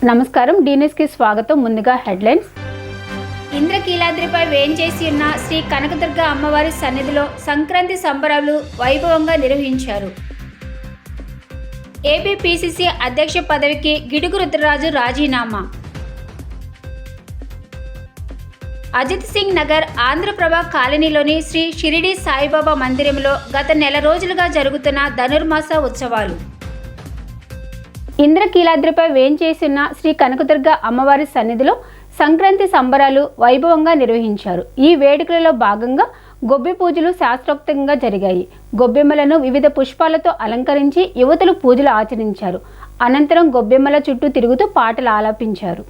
నమస్కారం, డీన్యూస్కి స్వాగతం. ముందుగా హెడ్లైన్స్. ఇంద్రకీలాద్రిపై వేంచేసి ఉన్న శ్రీ కనకదుర్గ అమ్మవారి సన్నిధిలో సంక్రాంతి సంబరాలు వైభవంగా నిర్వహించారు. ఏపీపీసీసీ అధ్యక్ష పదవికి గిడుగు రుద్రరాజు రాజీనామా. అజిత్ సింగ్ నగర్ ఆంధ్రప్రభ కాలనీలోని శ్రీ షిరిడి సాయిబాబా మందిరంలో గత నెల రోజులుగా జరుగుతున్న ధనుర్మాస ఉత్సవాలు. ఇంద్రకీలాద్రిపై వేంచేసిన శ్రీ కనకదుర్గ అమ్మవారి సన్నిధిలో సంక్రాంతి సంబరాలు వైభవంగా నిర్వహించారు. ఈ వేడుకలలో భాగంగా గొబ్బె పూజలు శాస్త్రోక్తంగా జరిగాయి. గొబ్బెమ్మలను వివిధ పుష్పాలతో అలంకరించి యువతులు పూజలు ఆచరించారు. అనంతరం గొబ్బెమ్మల చుట్టూ తిరుగుతూ పాటలు ఆలపించారు.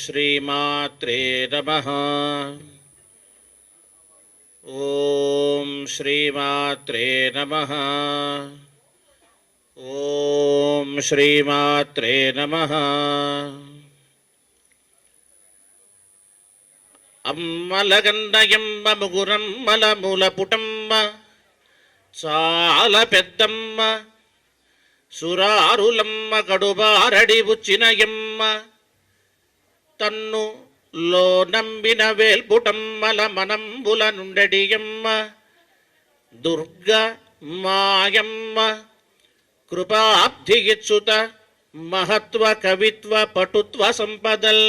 శ్రీమాత్రే నమః. ఓం శ్రీమాత్రే నమః. ఓం శ్రీమాత్రే నమః. అమ్మలగన్నయమ్మ ముగురమ్మల మూల పుటమ్మ చాలా పెద్దమ్మ సురారులమ్మ కడుబారడి బుచ్చినయమ్మ తన్ను లో నంబిన వేల్పుటమ్మల మనంబుల నుండడియమ్మ దుర్గ మాయమ్మ కృపాబ్ధిగిచ్చుత మహత్వ కవిత్వ పటుత్వ సంపదల్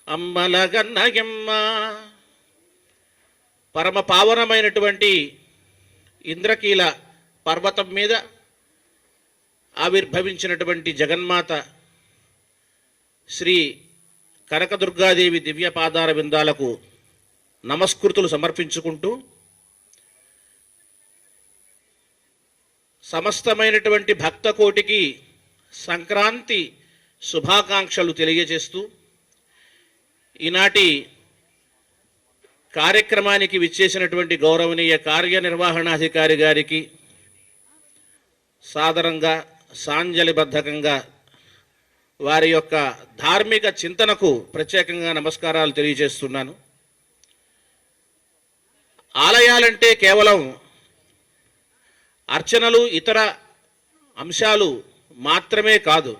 అమ్మలగన్నయమ్మ. పరమ పావనమైనటువంటి ఇంద్రకీల పర్వతం మీద ఆవిర్భవించినటువంటి జగన్మాత శ్రీ కనకదుర్గాదేవి దివ్య పాదార విందాలకు నమస్కృతులు సమర్పించుకుంటూ సమస్తమైనటువంటి భక్తకోటికి సంక్రాంతి శుభాకాంక్షలు తెలియజేస్తూ ఈనాటి కార్యక్రమానికి విచ్చేసినటువంటి గౌరవనీయ కార్యనిర్వహణాధికారి గారికి సాదరంగా సాంజలిబద్ధకంగా వారి యొక్క ధార్మిక చింతనకు ప్రత్యేకంగా నమస్కారాలు తెలియజేస్తున్నాను. ఆలయాలంటే కేవలం అర్చనలు ఇతర అంశాలు మాత్రమే కాదు.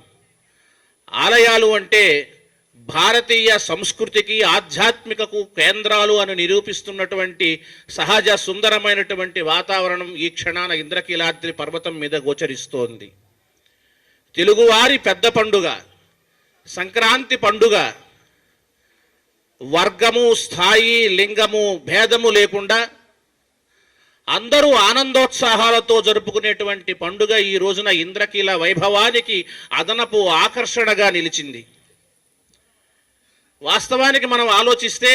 ఆలయాలు అంటే భారతీయ సంస్కృతికి ఆధ్యాత్మికకు కేంద్రాలు అని నిరూపిస్తున్నటువంటి సహజ సుందరమైనటువంటి వాతావరణం ఈ క్షణాన ఇంద్రకీలాద్రి పర్వతం మీద గోచరిస్తోంది. తెలుగువారి పెద్ద పండుగ సంక్రాంతి పండుగ వర్గము స్థాయి లింగము భేదము లేకుండా అందరూ ఆనందోత్సాహాలతో జరుపుకునేటువంటి పండుగ ఈ రోజున ఇంద్రకీల వైభవానికి అదనపు ఆకర్షణగా నిలిచింది. వాస్తవానికి మనం ఆలోచిస్తే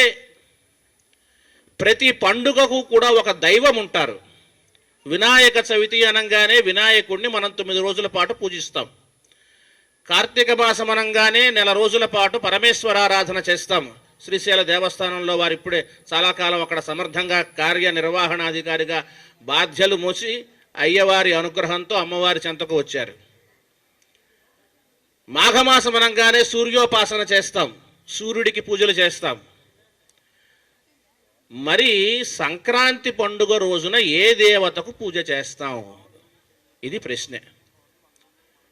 ప్రతి పండుగకు కూడా ఒక దైవం ఉంటారు. వినాయక చవితి అనగానే వినాయకుడిని మనం 9 రోజుల పాటు పూజిస్తాం. కార్తీక మాసం అనగానే నెల రోజుల పాటు పరమేశ్వరారాధన చేస్తాం. శ్రీశైల దేవస్థానంలో వారు ఇప్పుడే చాలా కాలం అక్కడ సమర్థంగా కార్యనిర్వహణాధికారిగా బాధ్యతలు మోసి అయ్యవారి అనుగ్రహంతో అమ్మవారి చెంతకు వచ్చారు. మాఘమాసం అనగానే సూర్యోపాసన చేస్తాం, సూర్యుడికి పూజలు చేస్తాం. మరి సంక్రాంతి పండుగ రోజున ఏ దేవతకు పూజ చేస్తాం? ఇది ప్రశ్న.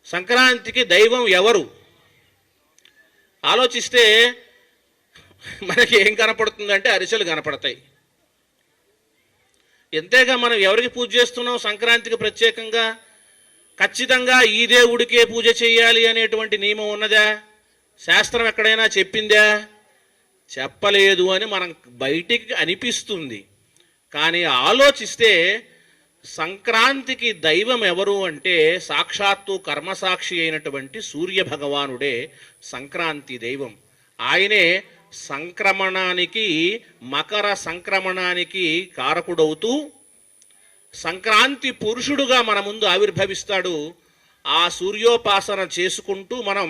సంక్రాంతికి దైవం ఎవరు? ఆలోచిస్తే మనకి ఏం కనపడుతుందంటే అరిసెలు కనపడతాయి. ఎంతేగా మనం ఎవరికి పూజ చేస్తున్నాం సంక్రాంతికి ప్రత్యేకంగా? ఖచ్చితంగా ఈ దేవుడికే పూజ చేయాలి అనేటువంటి నియమం ఉన్నదా? శాస్త్రం ఎక్కడైనా చెప్పిందా? చెప్పలేదు అని మనం బయటికి అనిపిస్తుంది. కానీ ఆలోచిస్తే సంక్రాంతికి దైవం ఎవరు అంటే సాక్షాత్తు కర్మసాక్షి అయినటువంటి సూర్య భగవానుడే సంక్రాంతి దైవం. ఆయనే సంక్రమణానికి, మకర సంక్రమణానికి కారకుడవుతూ సంక్రాంతి పురుషుడుగా మన ముందు ఆవిర్భవిస్తాడు. ఆ సూర్యోపాసన చేసుకుంటూ మనం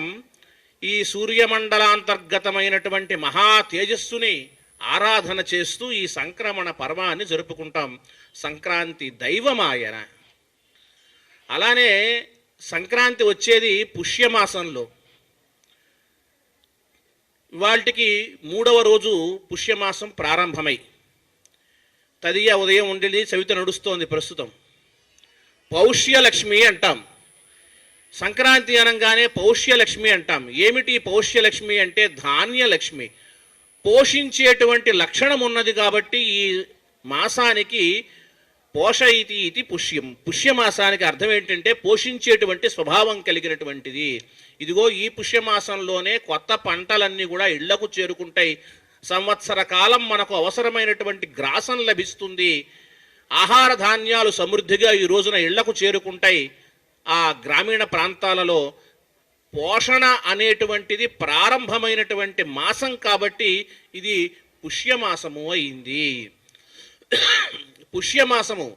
ఈ సూర్యమండలాంతర్గతమైనటువంటి మహా తేజస్సుని ఆరాధన చేస్తూ ఈ సంక్రమణ పర్వాన్ని జరుపుకుంటాం. సంక్రాంతి దైవమాయన. అలానే సంక్రాంతి వచ్చేది పుష్యమాసంలో. ఇవాళకి 3వ రోజు పుష్యమాసం ప్రారంభమై తదియ ఉదయం ఉండేది చవితి నడుస్తోంది ప్రస్తుతం. పౌష్యలక్ష్మి అంటాం. సంక్రాంతి అనగానే పౌష్యలక్ష్మి అంటాం. ఏమిటి పౌష్యలక్ష్మి అంటే? ధాన్యలక్ష్మి. పోషించేటువంటి లక్షణం ఉన్నది కాబట్టి ఈ మాసానికి పోషయితి ఇది పుష్యం. పుష్యమాసానికి అర్థం ఏంటంటే పోషించేటువంటి స్వభావం కలిగినటువంటిది. ఇదిగో ఈ పుష్యమాసంలోనే కొత్త పంటలన్నీ కూడా ఇళ్లకు చేరుకుంటాయి. సంవత్సర కాలం మనకు అవసరమైనటువంటి గ్రాసం లభిస్తుంది. ఆహార ధాన్యాలు సమృద్ధిగా ఈ రోజున ఇళ్లకు చేరుకుంటాయి. ఆ గ్రామీణ ప్రాంతాలలో పోషణ అనేటువంటిది ప్రారంభమైనటువంటి మాసం కాబట్టి ఇది పుష్యమాసము అయింది. పుష్యమాసము.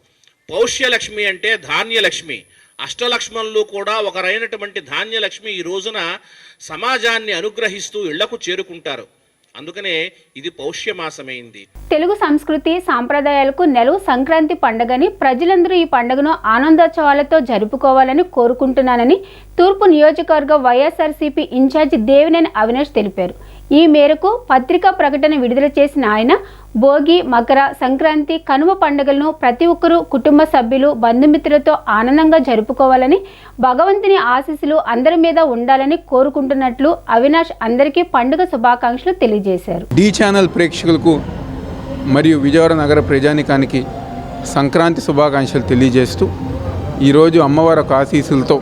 పౌష్యలక్ష్మి అంటే ధాన్యలక్ష్మి. అష్టలక్ష్మణులు కూడా ఒకరైనటువంటి ధాన్యలక్ష్మి ఈ రోజున సమాజాన్ని అనుగ్రహిస్తూ ఇళ్లకు చేరుకుంటారు. అందుకనే ఇది పౌష్యమాసమైంది. తెలుగు సంస్కృతి సాంప్రదాయాలకు నెలవు సంక్రాంతి పండుగని ప్రజలందరూ ఈ పండుగను ఆనందోత్సవాలతో జరుపుకోవాలని కోరుకుంటున్నానని తూర్పు నియోజకవర్గ వైఎస్ఆర్సీపీ ఇన్ఛార్జి దేవినేని అవినాష్ తెలిపారు. ఈ మేరకు పత్రికా ప్రకటన విడుదల చేసిన ఆయన భోగి, మకర సంక్రాంతి, కనుమ పండుగలను ప్రతి ఒక్కరూ కుటుంబ సభ్యులు, బంధుమిత్రులతో ఆనందంగా జరుపుకోవాలని, భగవంతుని ఆశీస్సులు అందరి మీద ఉండాలని కోరుకుంటున్నట్లు అవినాష్ అందరికీ పండుగ శుభాకాంక్షలు తెలియజేశారు. డి ఛానల్ ప్రేక్షకులకు మరియు విజయవాడ నగర ప్రజానికానికి సంక్రాంతి శుభాకాంక్షలు తెలియజేస్తూ ఈరోజు అమ్మవారి ఆశీస్సులతో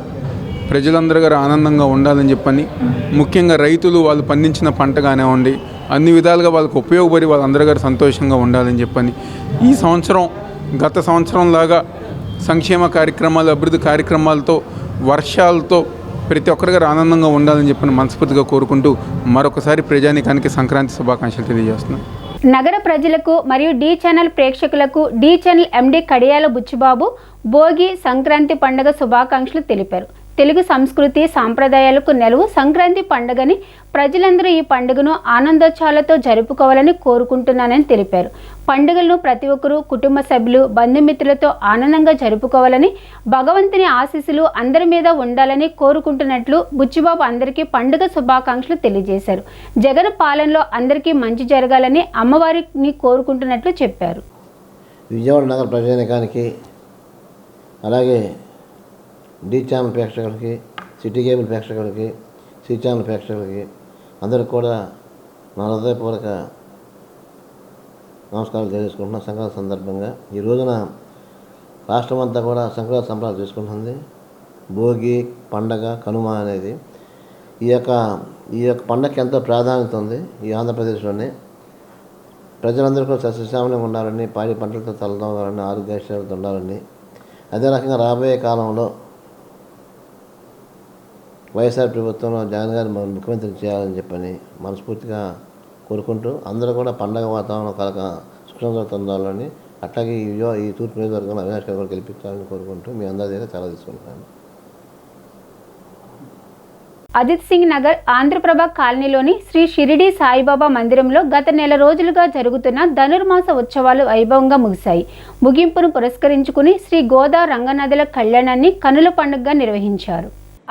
ప్రజలందరూ గారు ఆనందంగా ఉండాలని చెప్పని, ముఖ్యంగా రైతులు వాళ్ళు పండించిన పంట కానివ్వండి అన్ని విధాలుగా వాళ్ళకు ఉపయోగపడి వాళ్ళందరూ గారు సంతోషంగా ఉండాలని చెప్పని, ఈ సంవత్సరం గత సంవత్సరం లాగా సంక్షేమ కార్యక్రమాలు, అభివృద్ధి కార్యక్రమాలతో, వర్షాలతో ప్రతి ఒక్కరి గారు ఆనందంగా ఉండాలని చెప్పని మనస్ఫూర్తిగా కోరుకుంటూ మరొకసారి ప్రజానికానికి సంక్రాంతి శుభాకాంక్షలు తెలియజేస్తున్నాను. నగర ప్రజలకు మరియు డి ఛానల్ ప్రేక్షకులకు డి ఛానల్ ఎండి కడియాల బుచ్చిబాబు భోగి, సంక్రాంతి పండుగ శుభాకాంక్షలు తెలిపారు. తెలుగు సంస్కృతి సాంప్రదాయాలకు నెలవు సంక్రాంతి పండుగని ప్రజలందరూ ఈ పండుగను ఆనందోత్సవాలతో జరుపుకోవాలని కోరుకుంటున్నానని తెలిపారు. పండుగలను ప్రతి ఒక్కరూ కుటుంబ సభ్యులు, బంధుమిత్రులతో ఆనందంగా జరుపుకోవాలని, భగవంతుని ఆశీస్సులు అందరి మీద ఉండాలని కోరుకుంటున్నట్లు బుచ్చిబాబు అందరికీ పండుగ శుభాకాంక్షలు తెలియజేశారు. జగన్ పాలనలో అందరికీ మంచి జరగాలని అమ్మవారిని కోరుకుంటున్నట్లు చెప్పారు. విజయవాడ నగర ప్రజానికానికి, అలాగే డి ఛానల్ ప్రేక్షకులకి, సిటీ కేబుల్ ప్రేక్షకులకి, సి ఛానల్ ప్రేక్షకులకి అందరికి కూడా నా హృదయపూర్వక నమస్కారాలు తెలియజేసుకుంటున్నాను. సంక్రాంతి సందర్భంగా ఈ రోజున రాష్ట్రం అంతా కూడా సంక్రాంతి సంబరాలు చేసుకుంటుంది. భోగి పండగ, కనుమ అనేది ఈ యొక్క పండగకి ఎంతో ప్రాధాన్యత ఉంది. ఈ ఆంధ్రప్రదేశ్లోనే ప్రజలందరూ కూడా సస్యశ్యామలంగా ఉండాలని, పాడి పంటలతో తలదొంగాలని, ఆరోగ్యశ్రేలతో ఉండాలని, అదే రకంగా రాబోయే కాలంలో వైఎస్ఆర్ ప్రభుత్వంలో జగన్ గారిని ముఖ్యమంత్రి చేయాలని చెప్పని మనస్ఫూర్తిగా కోరుకుంటూ అందరూ కూడా పండగ వాతావరణం సుఖంగా ఉండాలని, అట్లాగే ఈ తూర్పు నియోజకవర్గంలో అవినాష్ గారు కూడా గెలిపించాలని కోరుకుంటూ మీ అందరి దగ్గర చాలా తీసుకుంటున్నాను. అజిత్ సింగ్ నగర్ ఆంధ్రప్రభ కాలనీలోని శ్రీ షిరిడి సాయిబాబా మందిరంలో గత నెల రోజులుగా జరుగుతున్న ధనుర్మాస ఉత్సవాలు వైభవంగా ముగిశాయి. ముగింపును పురస్కరించుకుని శ్రీ గోదా రంగనదుల కళ్యాణాన్ని కనుల పండుగగా నిర్వహించారు.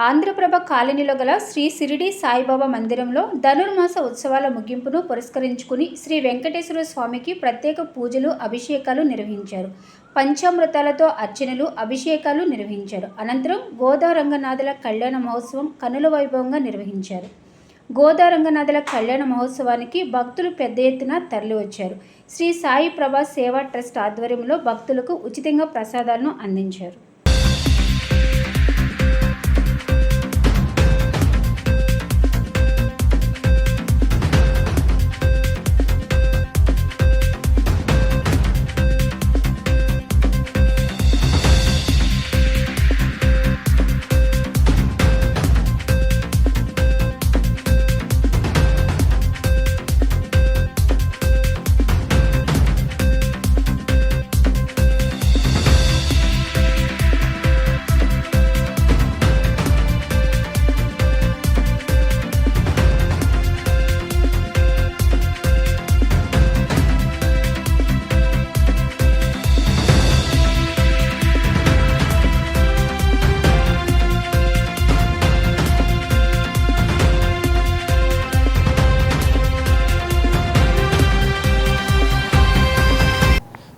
ఆంధ్రప్రభ కాలనీలో గల శ్రీ షిరిడి సాయిబాబా మందిరంలో ధనుర్మాస ఉత్సవాల ముగింపును పురస్కరించుకుని శ్రీ వెంకటేశ్వర స్వామికి ప్రత్యేక పూజలు, అభిషేకాలు నిర్వహించారు. పంచామృతాలతో అర్చనలు, అభిషేకాలు నిర్వహించారు. అనంతరం గోదా రంగనాథుల కళ్యాణ మహోత్సవం కనుల వైభవంగా నిర్వహించారు. గోదా రంగనాథుల కళ్యాణ మహోత్సవానికి భక్తులు పెద్ద ఎత్తున తరలివచ్చారు. శ్రీ సాయి ప్రభా సేవా ట్రస్ట్ ఆధ్వర్యంలో భక్తులకు ఉచితంగా ప్రసాదాలను అందించారు.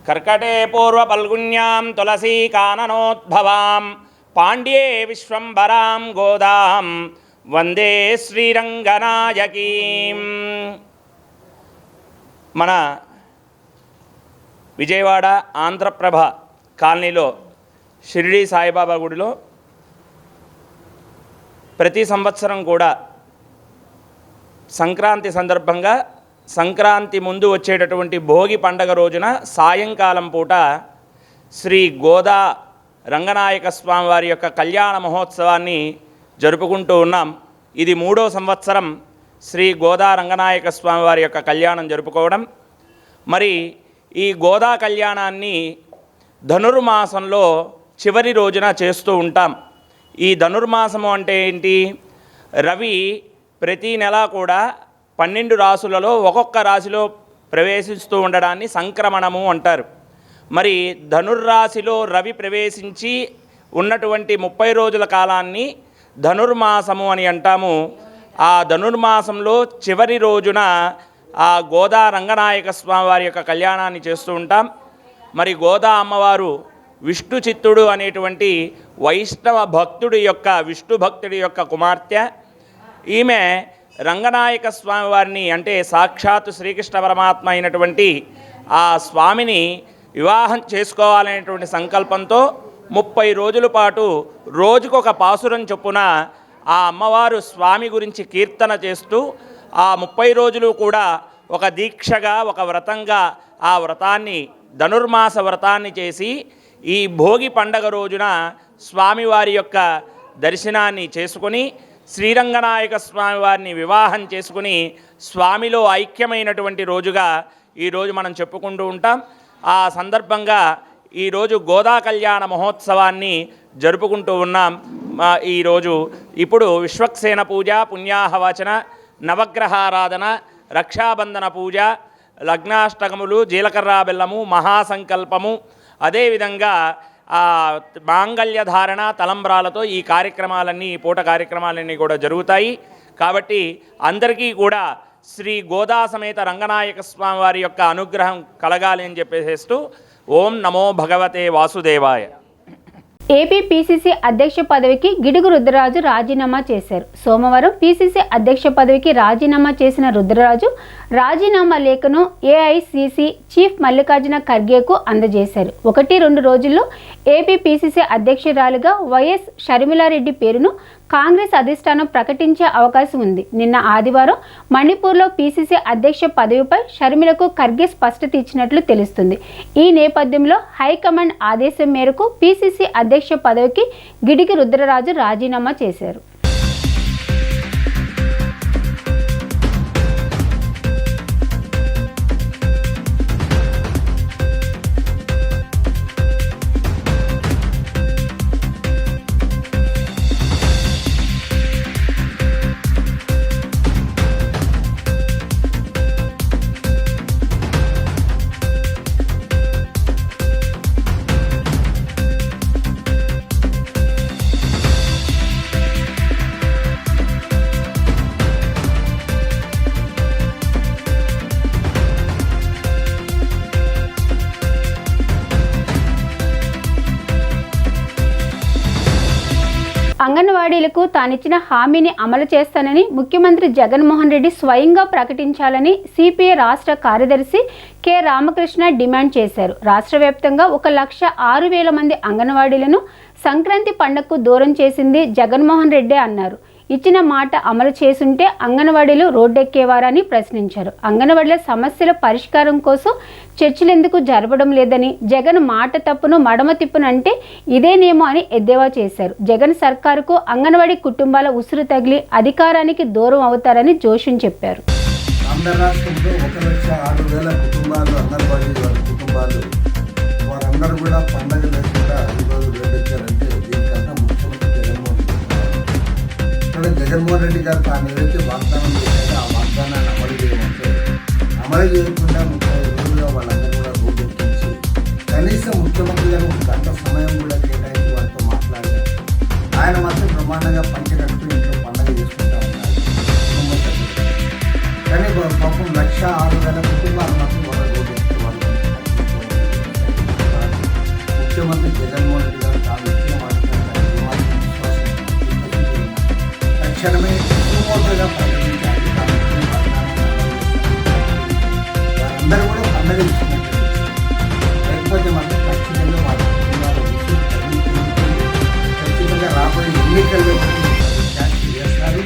कर्कटे पूर्वफल्गुन्यां तुलसीकाननोद्भवां पाण्ड्ये विश्वम्भरां गोदां वंदे శ్రీరంగనాయకీం. మన విజయవాడ ఆంధ్రప్రభ కాలనీలో షిరిడి సాయిబాబా గుడిలో ప్రతి సంవత్సరం కూడా సంక్రాంతి సందర్భంగా సంక్రాంతి ముందు వచ్చేటటువంటి భోగి పండగ రోజున సాయంకాలం పూట శ్రీ గోదా రంగనాయక స్వామి వారి యొక్క కళ్యాణ మహోత్సవాన్ని జరుపుకుంటూ ఉన్నాం. ఇది 3వ సంవత్సరం శ్రీ గోదా రంగనాయక స్వామి వారి యొక్క కళ్యాణం జరుపుకోవడం. మరి ఈ గోదా కళ్యాణాన్ని ధనుర్మాసంలో చివరి రోజున చేస్తూ ఉంటాం. ఈ ధనుర్మాసము అంటే ఏంటి? రవి ప్రతి నెల కూడా 12 రాశులలో ఒక్కొక్క రాశిలో ప్రవేశిస్తూ ఉండడాన్ని సంక్రమణము అంటారు. మరి ధనుర్రాశిలో రవి ప్రవేశించి ఉన్నటువంటి 30 రోజుల కాలాన్ని ధనుర్మాసము అని అంటాము. ఆ ధనుర్మాసంలో చివరి రోజున ఆ గోదా రంగనాయక స్వామి వారి యొక్క కళ్యాణాన్ని చేస్తూ ఉంటాం. మరి గోదా అమ్మవారు విష్ణు చిత్తుడు అనేటువంటి వైష్ణవ భక్తుడి యొక్క విష్ణు భక్తుడి యొక్క కుమార్తె. ఈమె రంగనాయక స్వామి వారిని అంటే సాక్షాత్తు శ్రీకృష్ణ పరమాత్మ అయినటువంటి ఆ స్వామిని వివాహం చేసుకోవాలనేటువంటి సంకల్పంతో 30 రోజుల పాటు రోజుకొక పాసురం చొప్పున ఆ అమ్మవారు స్వామి గురించి కీర్తన చేస్తూ ఆ 30 రోజులు కూడా ఒక దీక్షగా ఒక వ్రతంగా ఆ వ్రతాన్ని ధనుర్మాస వ్రతాన్ని చేసి ఈ భోగి పండగ రోజున స్వామివారి యొక్క దర్శనాన్ని చేసుకొని శ్రీరంగనాయక స్వామి వారిని వివాహం చేసుకుని స్వామిలో ఐక్యమైనటువంటి రోజుగా ఈరోజు మనం చెప్పుకుంటూ ఉంటాం. ఆ సందర్భంగా ఈరోజు గోదా కళ్యాణ మహోత్సవాన్ని జరుపుకుంటూ ఉన్నాం. ఈరోజు ఇప్పుడు విశ్వక్సేన పూజ, పుణ్యాహవచన, నవగ్రహారాధన, రక్షాబంధన పూజ, లగ్నాష్టకములు, జీలకర్ర బెల్లము, మహాసంకల్పము, అదేవిధంగా మాంగళ్య ధారణ, తలంబ్రాలతో ఈ కార్యక్రమాలన్నీ ఈ పూట కార్యక్రమాలన్నీ కూడా జరుగుతాయి. కాబట్టి అందరికీ కూడా శ్రీ గోదా సమేత రంగనాయక స్వామి వారి యొక్క అనుగ్రహం కలగాలి అని చెప్పేసేస్తూ ఓం నమో భగవతే వాసుదేవాయ. ఏపీ పీసీసీ అధ్యక్ష పదవికి గిడుగు రుద్రరాజు రాజీనామా చేశారు. సోమవారం పీసీసీ అధ్యక్ష పదవికి రాజీనామా చేసిన రుద్రరాజు రాజీనామా లేఖను ఏఐసీసీ చీఫ్ మల్లికార్జున ఖర్గేకు అందజేశారు. 1-2 రోజుల్లో ఏపీ పీసీసీ అధ్యక్షురాలుగా వైఎస్ షర్మిలారెడ్డి పేరును కాంగ్రెస్ అధిష్టానం ప్రకటించే అవకాశం ఉంది. నిన్న ఆదివారం మణిపూర్లో పీసీసీ అధ్యక్ష పదవిపై షర్మిలకు ఖర్గే స్పష్టత ఇచ్చినట్లు తెలుస్తుంది. ఈ నేపథ్యంలో హైకమాండ్ ఆదేశం మేరకు పీసీసీ అధ్యక్ష పదవికి గిడిగి రుద్రరాజు రాజీనామా చేశారు. అంగన్వాడీలకు తానిచ్చిన హామీని అమలు చేస్తానని ముఖ్యమంత్రి జగన్మోహన్ రెడ్డి స్వయంగా ప్రకటించాలని సిపిఐ రాష్ట్ర కార్యదర్శి కె రామకృష్ణ డిమాండ్ చేశారు. రాష్ట్ర వ్యాప్తంగా 1,06,000 మంది అంగన్వాడీలను సంక్రాంతి పండుగకు దూరం చేసింది జగన్మోహన్ రెడ్డి అన్నారు. ఇచ్చిన మాట అమలు చేసుంటే అంగన్వాడీలు రోడ్డెక్కేవారని ప్రశ్నించారు. అంగన్వాడీల సమస్యల పరిష్కారం కోసం చర్చలు ఎందుకు జరపడం లేదని, జగన్ మాట తప్పును మడమ తిప్పునంటే ఇదేనేమో అని ఎద్దేవా చేశారు. జగన్ సర్కారుకు అంగన్వాడీ కుటుంబాల ఉసురు తగిలి అధికారానికి దూరం అవుతారని జోషున్ చెప్పారు. ఆంధ్ర రాష్ట్రంలో 1,06,000 కుటుంబాలు అంగన్వాడీ కుటుంబాలు వారందరూ కూడా పండగ లేకుండా ఈరోజు రోడ్డెక్కారంటే దీనికన్నా ముఖ్యమంత్రి జగన్మోహన్ రెడ్డి గారు తాను ఏదైతే వాగ్దానం చేశారో ఆ వాగ్దానాన్ని అమలు చేయమంటే అమలు చేయకుండా 30 రోజులుగా వాళ్ళందరూ కూడా రోడ్డెక్కించి కనీసం ముఖ్యమంత్రి గారు 1 గంట సమయం కూడా కేటాయించి వారితో మాట్లాడారు. ఆయన మాత్రం ప్రమాణంగా పంచినట్టు ఇంట్లో పండగ చేసుకుంటా ఉన్నారు కుటుంబ సభ్యులు. కానీ పాపం 1,06,000 కుటుంబాలు మాత్రం వాళ్ళ రోడ్డెక్కి వాళ్ళు ముఖ్యమంత్రి జగన్మోహన్ రెడ్డి గారు తాను ఇచ్చిన తక్షణమే సుమోటోగా పరిగణించాలి. వారందరూ కూడా పండగ ఇచ్చినట్టు లేకపోతే మాత్రం ఖచ్చితంగా వాళ్ళ కుటుంబాలు ఖచ్చితంగా రాబోయే ఎన్నికల్లో చేస్తారు.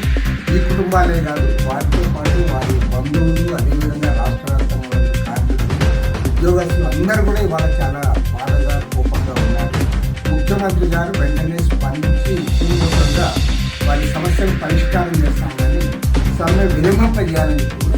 ఈ కుటుంబాలే కాదు, వారితో పాటు వారి బంధువులు, అదేవిధంగా రాష్ట్ర వ్యాప్తంగా కార్మికులు, ఉద్యోగస్తులు అందరూ కూడా ఇవాళ చాలా బాధగా కోపంగా ఉన్నారు. ముఖ్యమంత్రి గారు వెంటనే స్పందించి సుమోటోగా వారి సమస్యలు పరిష్కారం చేస్తామని సమ్మె విరమింపజేయాలని కూడా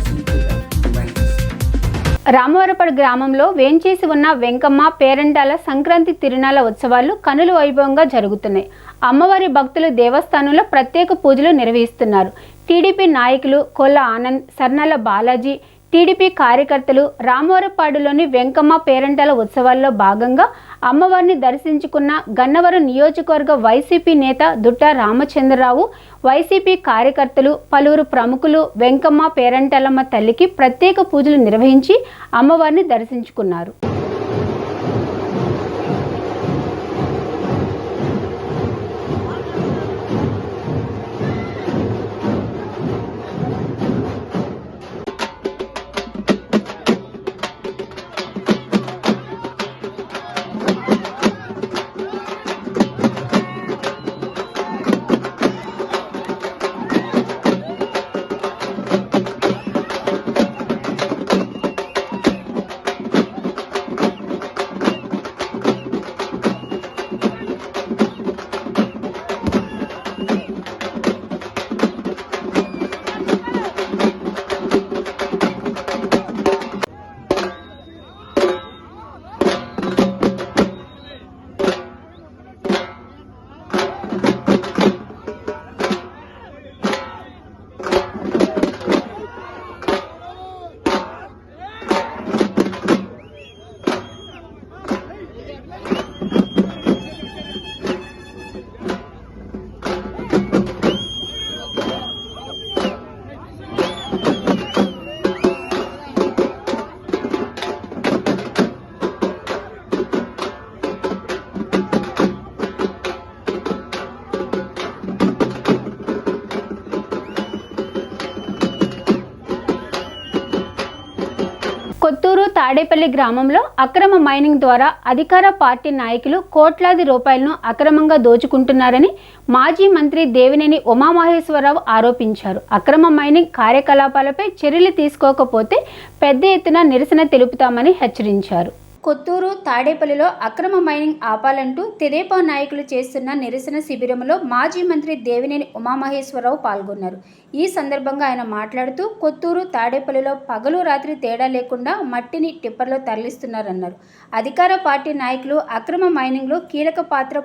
డిమాండ్ చేస్తారు. రామవరపడు గ్రామంలో వేంచేసి ఉన్న వెంకమ్మ పేరంటాల సంక్రాంతి తిరునాళ్ల ఉత్సవాలు కనుల వైభవంగా జరుగుతున్నాయి. అమ్మవారి భక్తులు దేవస్థానంలో ప్రత్యేక పూజలు నిర్వహిస్తున్నారు. టీడీపీ నాయకులు కొల్ల ఆనంద్, సర్నాల బాలాజీ, టీడీపీ కార్యకర్తలు రామవరపాడులోని వెంకమ్మ పేరంటాల ఉత్సవాల్లో భాగంగా అమ్మవారిని దర్శించుకున్న గన్నవరం నియోజకవర్గ వైసీపీ నేత దుట్ట రామచంద్రరావు, వైసీపీ కార్యకర్తలు, పలువురు ప్రముఖులు వెంకమ్మ పేరంటాలమ్మ తల్లికి ప్రత్యేక పూజలు నిర్వహించి అమ్మవారిని దర్శించుకున్నారు. కొత్తూరు తాడేపల్లి గ్రామంలో అక్రమ మైనింగ్ ద్వారా అధికార పార్టీ నాయకులు కోట్లాది రూపాయలను అక్రమంగా దోచుకుంటున్నారని మాజీ మంత్రి దేవినేని ఉమామహేశ్వరరావు ఆరోపించారు. అక్రమ మైనింగ్ కార్యకలాపాలపై చర్యలు తీసుకోకపోతే పెద్ద ఎత్తున నిరసన తెలుపుతామని హెచ్చరించారు. కొత్తూరు తాడేపల్లిలో అక్రమ మైనింగ్ ఆపాలంటూ తెదేపా నాయకులు చేస్తున్న నిరసన శిబిరంలో మాజీ మంత్రి దేవినేని ఉమామహేశ్వరరావు పాల్గొన్నారు. ఈ సందర్భంగా ఆయన మాట్లాడుతూ కొత్తూరు తాడేపల్లిలో పగలు రాత్రి తేడా లేకుండా మట్టిని టిప్పర్లో తరలిస్తున్నారన్నారు. అధికార పార్టీ నాయకులు అక్రమ మైనింగ్లో కీలక పాత్ర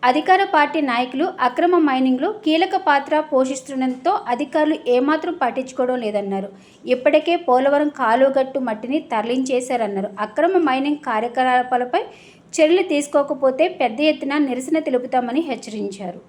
అధికార పార్టీ నాయకులు అక్రమ మైనింగ్లో కీలక పాత్ర పోషిస్తుండటంతో అధికారులు ఏమాత్రం పట్టించుకోవడం లేదన్నారు. ఇప్పటికే పోలవరం కాలువగట్టు మట్టిని తరలించేశారన్నారు. అక్రమ మైనింగ్ కార్యకలాపాలపై చర్యలు తీసుకోకపోతే పెద్ద ఎత్తున నిరసన తెలుపుతామని హెచ్చరించారు.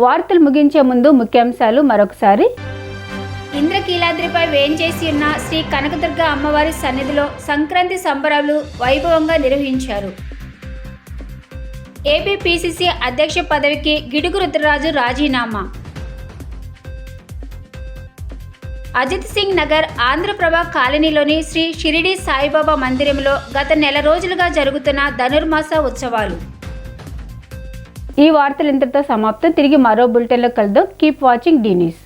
వార్తలు ముగించే ముందు ముఖ్యాంశాలు మరొకసారి. ఇంద్రకీలాద్రిపై వేంచేసి ఉన్న శ్రీ కనకదుర్గ అమ్మవారి సన్నిధిలో సంక్రాంతి సంబరాలు వైభవంగా నిర్వహించారు. ఏపీ పిసిసి అధ్యక్ష పదవికి గిడుగు రుద్రరాజు రాజీనామా. అజిత్ సింగ్ నగర్ ఆంధ్రప్రభ కాలనీలోని శ్రీ షిరిడి సాయిబాబా మందిరంలో గత నెల రోజులుగా జరుగుతున్న ధనుర్మాస ఉత్సవాలు. ఈ వార్తలు ఇంతటితో సమాప్తం. తిరిగి మరో బులెటిన్లో కలుద్దాం. Keep watching the news.